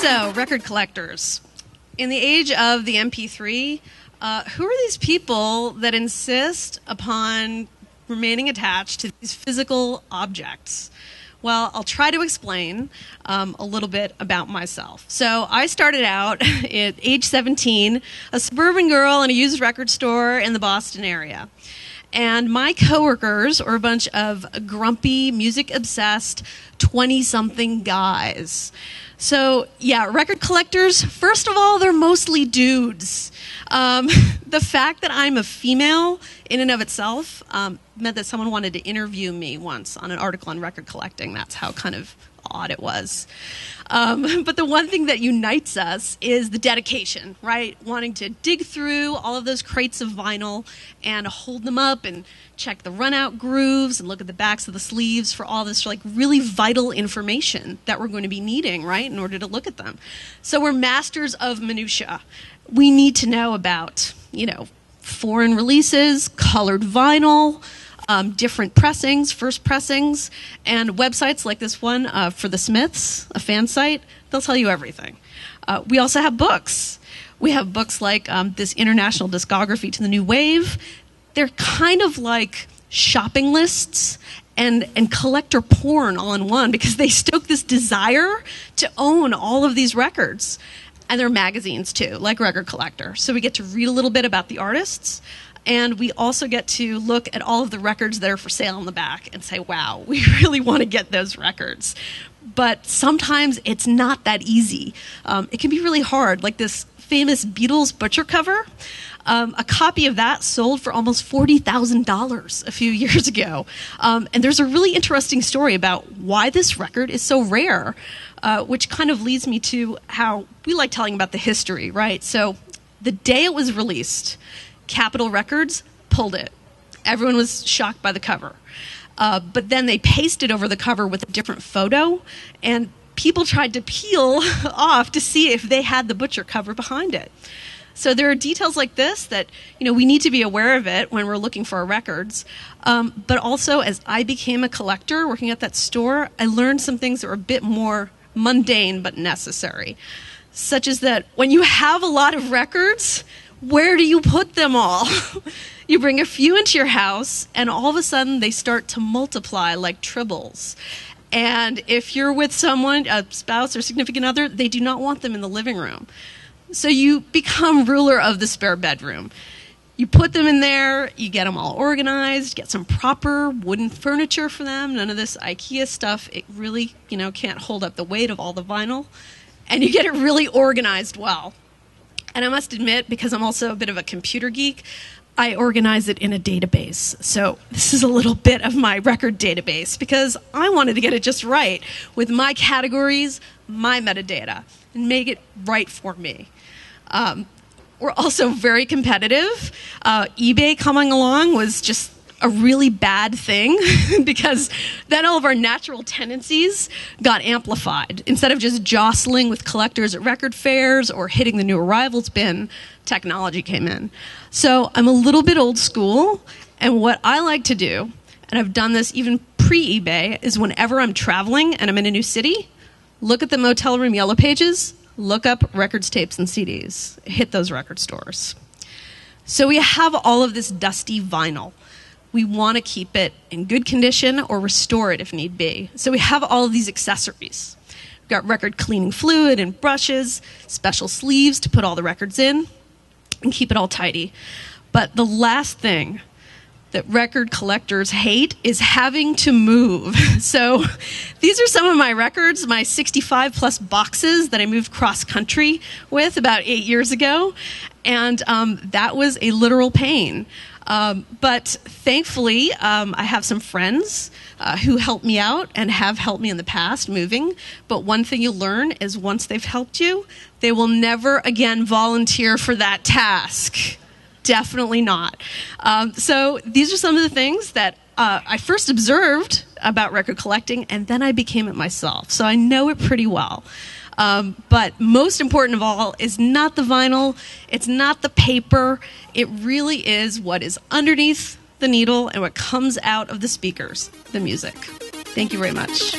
So, record collectors. In the age of the MP3, who are these people that insist upon remaining attached to these physical objects? Well, I'll try to explain a little bit about myself. So I started out at age 17, a suburban girl in a used record store in the Boston area. And my coworkers are a bunch of grumpy, music-obsessed, 20-something guys. So, yeah, record collectors, first of all, they're mostly dudes. The fact that I'm a female in and of itself meant that someone wanted to interview me once on an article on record collecting. That's how kind of odd it was. But the one thing that unites us is the dedication, right? Wanting to dig through all of those crates of vinyl and hold them up and check the run-out grooves and look at the backs of the sleeves for all this like really vital information that we're going to be needing, right, in order to look at them. So we're masters of minutia. We need to know about, foreign releases, colored vinyl, different pressings, first pressings, and websites like this one for the Smiths, a fan site. They'll tell you everything. We also have books. We have books like this International Discography to the New Wave. They're kind of like shopping lists and collector porn all in one because they stoke this desire to own all of these records. And they're magazines too, like Record Collector. So we get to read a little bit about the artists. And we also get to look at all of the records that are for sale in the back and say, wow, we really want to get those records. But sometimes it's not that easy. It can be really hard, like this famous Beatles butcher cover. A copy of that sold for almost $40,000 a few years ago. And there's a really interesting story about why this record is so rare, which kind of leads me to how we like telling about the history, right? So the day it was released, Capitol Records pulled it. Everyone was shocked by the cover. But then they pasted over the cover with a different photo, and people tried to peel off to see if they had the butcher cover behind it. So there are details like this that, we need to be aware of it when we're looking for our records. But also, as I became a collector working at that store, I learned some things that were a bit more mundane but necessary, such as that when you have a lot of records, where do you put them all? You bring a few into your house, and all of a sudden they start to multiply like tribbles. And if you're with someone, a spouse or significant other, they do not want them in the living room. So you become ruler of the spare bedroom. You put them in there, you get them all organized, get some proper wooden furniture for them, none of this IKEA stuff. It really, can't hold up the weight of all the vinyl. And you get it really organized well. And I must admit, because I'm also a bit of a computer geek, I organize it in a database. So this is a little bit of my record database because I wanted to get it just right with my categories, my metadata, and make it right for me. We're also very competitive. eBay coming along was just a really bad thing because then all of our natural tendencies got amplified. Instead of just jostling with collectors at record fairs or hitting the new arrivals bin, technology came in. So I'm a little bit old school, and what I like to do, and I've done this even pre-eBay, is whenever I'm traveling and I'm in a new city, look at the motel room yellow pages, look up records, tapes, and CDs. Hit those record stores. So we have all of this dusty vinyl. We want to keep it in good condition or restore it if need be. So we have all of these accessories. We've got record cleaning fluid and brushes, special sleeves to put all the records in, and keep it all tidy. But the last thing that record collectors hate is having to move. So these are some of my records, my 65 plus boxes that I moved cross country with about 8 years ago. And that was a literal pain. But thankfully, I have some friends who help me out and have helped me in the past moving. But one thing you'll learn is once they've helped you, they will never again volunteer for that task. Definitely not. So these are some of the things that I first observed about record collecting, and then I became it myself. So I know it pretty well. But most important of all is not the vinyl, it's not the paper, it really is what is underneath the needle and what comes out of the speakers, the music. Thank you very much.